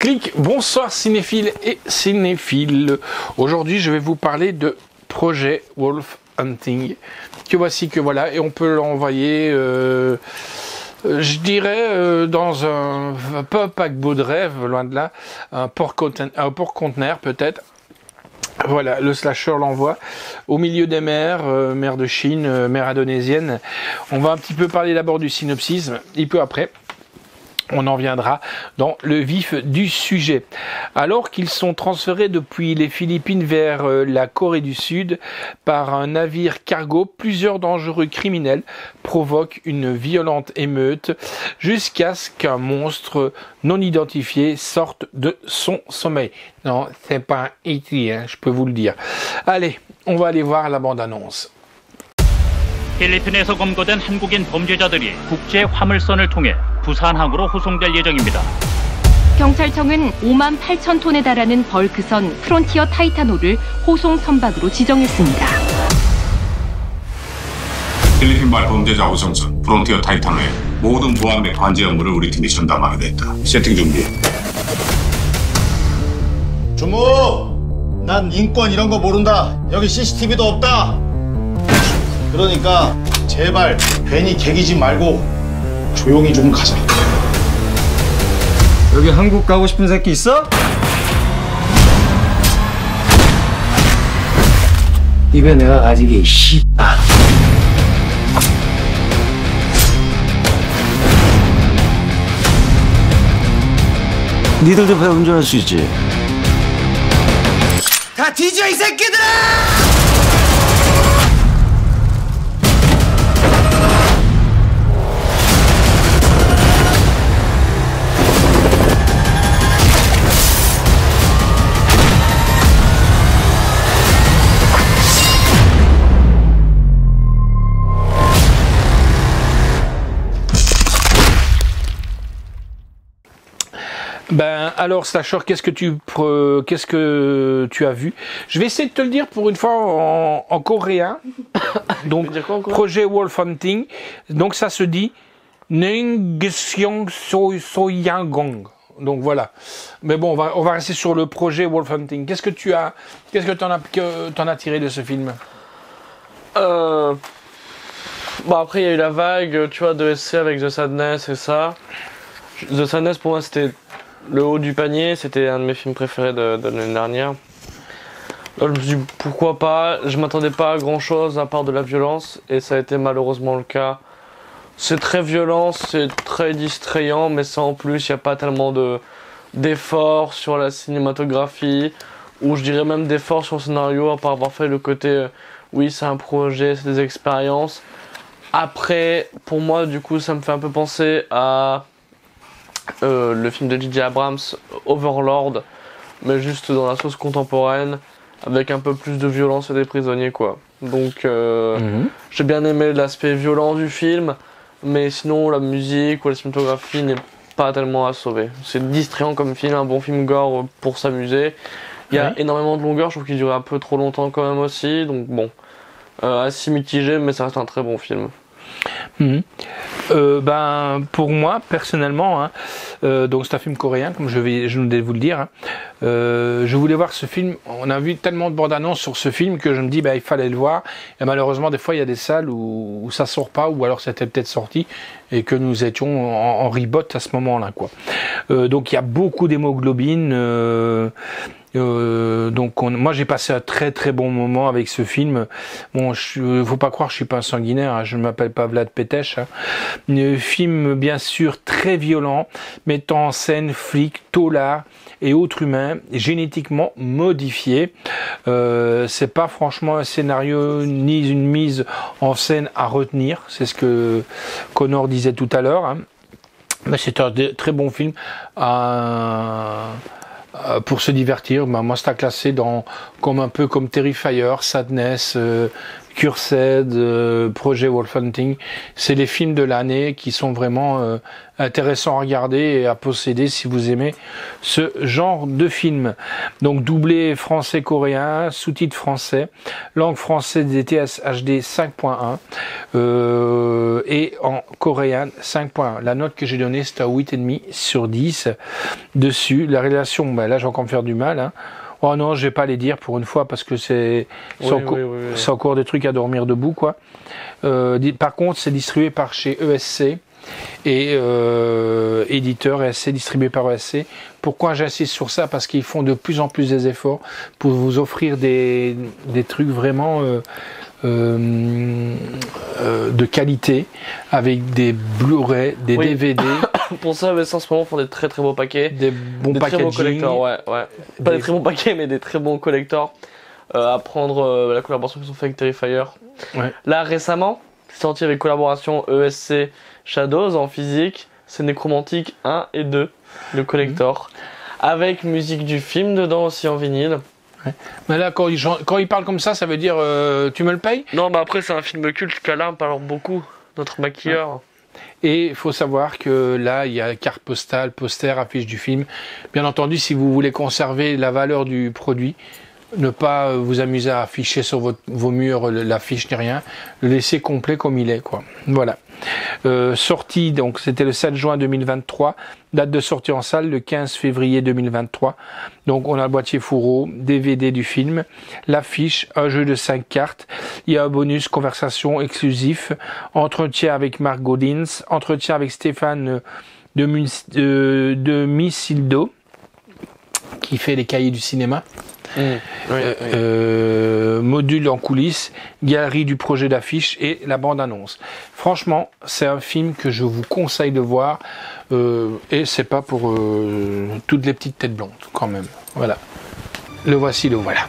Clic, bonsoir cinéphiles et cinéphiles. Aujourd'hui, je vais vous parler de Projet Wolf Hunting. Que voilà, et on peut l'envoyer, je dirais, dans un pas paquebot de rêve, loin de là, un port-conteneur peut-être. Voilà, le slasher l'envoie au milieu des mers, mer de Chine, mer indonésienne. On va un petit peu parler d'abord du synopsis, et peu après. On en viendra dans le vif du sujet. Alors qu'ils sont transférés depuis les Philippines vers la Corée du Sud par un navire cargo, plusieurs dangereux criminels provoquent une violente émeute jusqu'à ce qu'un monstre non identifié sorte de son sommeil. Non, c'est pas un E.T., hein, je peux vous le dire. Allez, on va aller voir la bande-annonce. 필리핀에서 검거된 한국인 범죄자들이 국제 화물선을 통해 부산항으로 호송될 예정입니다. 경찰청은 5만 8천 톤에 달하는 벌크선 프론티어 타이타노를 호송 선박으로 지정했습니다. 필리핀발 범죄자 호송선 프론티어 타이타노의 모든 보안 및 관제 업무를 우리 팀이 전담하게 됐다. 세팅 준비해. 주무! 난 인권 이런 거 모른다. 여기 CCTV도 없다. 그러니까 제발 괜히 개기지 말고 조용히 좀 가자. 여기 한국 가고 싶은 새끼 있어? 입에 내가 가지게 씨. 니들도 배 운전할 수 있지? 다 뒤져 이 새끼들아! Ben alors Slasher, qu'est-ce que tu as vu? Je vais essayer de te le dire pour une fois en coréen. Donc dire quoi, en coréen? Projet Wolf Hunting. Donc ça se dit Nengesyong Soyangong. Donc voilà. Mais bon, on va rester sur le projet Wolf Hunting. Qu'est-ce que t'en as tiré de ce film? Bon, après il y a eu la vague, tu vois, de SC avec The Sadness et ça. The Sadness pour moi c'était le haut du panier, c'était un de mes films préférés de l'année dernière. Là, je me suis dit pourquoi pas, je m'attendais pas à grand chose à part de la violence et ça a été malheureusement le cas. C'est très violent, c'est très distrayant, mais sans plus, il n'y a pas tellement d'efforts sur la cinématographie, ou je dirais même d'efforts sur le scénario, à part avoir fait le côté oui c'est un projet, c'est des expériences. Après, pour moi du coup ça me fait un peu penser à le film de J.J. Abrams, Overlord, mais juste dans la sauce contemporaine, avec un peu plus de violence et des prisonniers quoi. Donc j'ai bien aimé l'aspect violent du film, mais sinon la musique ou la cinématographie n'est pas tellement à sauver. C'est distrayant comme film, un bon film gore pour s'amuser. Il y a énormément de longueur, je trouve qu'il dure un peu trop longtemps quand même aussi, donc bon, assez mitigé, mais ça reste un très bon film. Ben pour moi personnellement, hein, donc c'est un film coréen comme je venais de vous le dire. Hein, je voulais voir ce film. On a vu tellement de bandes annonces sur ce film que je me dis il fallait le voir. Et malheureusement des fois il y a des salles où ça sort pas, ou alors c'était peut-être sorti et que nous étions en reboot à ce moment-là quoi. Donc il y a beaucoup d'hémoglobine. Donc moi j'ai passé un très très bon moment avec ce film. Bon, faut pas croire, je suis pas un sanguinaire, hein, je ne m'appelle pas Vlad Petech. Hein. Un film bien sûr très violent, mettant en scène flics, taulards et autres humains génétiquement modifiés. C'est pas franchement un scénario ni une mise en scène à retenir. C'est ce que Connor disait tout à l'heure. Hein. Mais c'est un très bon film. Pour se divertir, moi c'est à classer un peu comme Terrifier, Sadness, Cursed, Projet Wolf Hunting. C'est les films de l'année qui sont vraiment intéressant à regarder et à posséder si vous aimez ce genre de film. Donc doublé français-coréen, sous-titres français, langue française DTS HD 5.1 et en coréen 5.1. La note que j'ai donnée c'est à 8,5 sur 10 dessus. La réalisation, ben là je vais encore me faire du mal, hein. Oh non, je vais pas les dire pour une fois parce que c'est encore des trucs à dormir debout, quoi. Par contre, c'est distribué par chez ESC et éditeur ESC, distribué par ESC. Pourquoi j'insiste sur ça? Parce qu'ils font de plus en plus des efforts pour vous offrir des trucs vraiment de qualité avec des Blu-ray, des DVD. Pour ça, ESC en ce moment font des très très beaux paquets. Des bons très bons packaging. collectors, ouais. Pas des très bons paquets, mais des très bons collectors. À prendre la collaboration qu'ils ont fait avec Terrifier. Ouais. Là, récemment, c'est sorti avec collaboration ESC Shadows en physique. C'est Necromantic 1 et 2, le collector. Avec musique du film dedans aussi en vinyle. Ouais. Mais là, quand il parle comme ça veut dire tu me le payes? Non, bah après, c'est un film culte qu'Alain parle beaucoup, notre maquilleur. Ouais. Et il faut savoir que là, il y a carte postale, poster, affiche du film. Bien entendu, si vous voulez conserver la valeur du produit, ne pas vous amuser à afficher sur vos murs l'affiche ni rien, le laisser complet comme il est, quoi. Voilà. Sortie, donc c'était le 7 juin 2023, date de sortie en salle le 15 février 2023. Donc on a le boîtier fourreau, DVD du film, l'affiche, un jeu de 5 cartes, il y a un bonus conversation exclusif, entretien avec Marc Godins, entretien avec Stéphane de Misildo, qui fait les cahiers du cinéma. Module en coulisses, galerie du projet d'affiche et la bande-annonce. Franchement, c'est un film que je vous conseille de voir et c'est pas pour toutes les petites têtes blondes quand même. Voilà. Le voici, le voilà.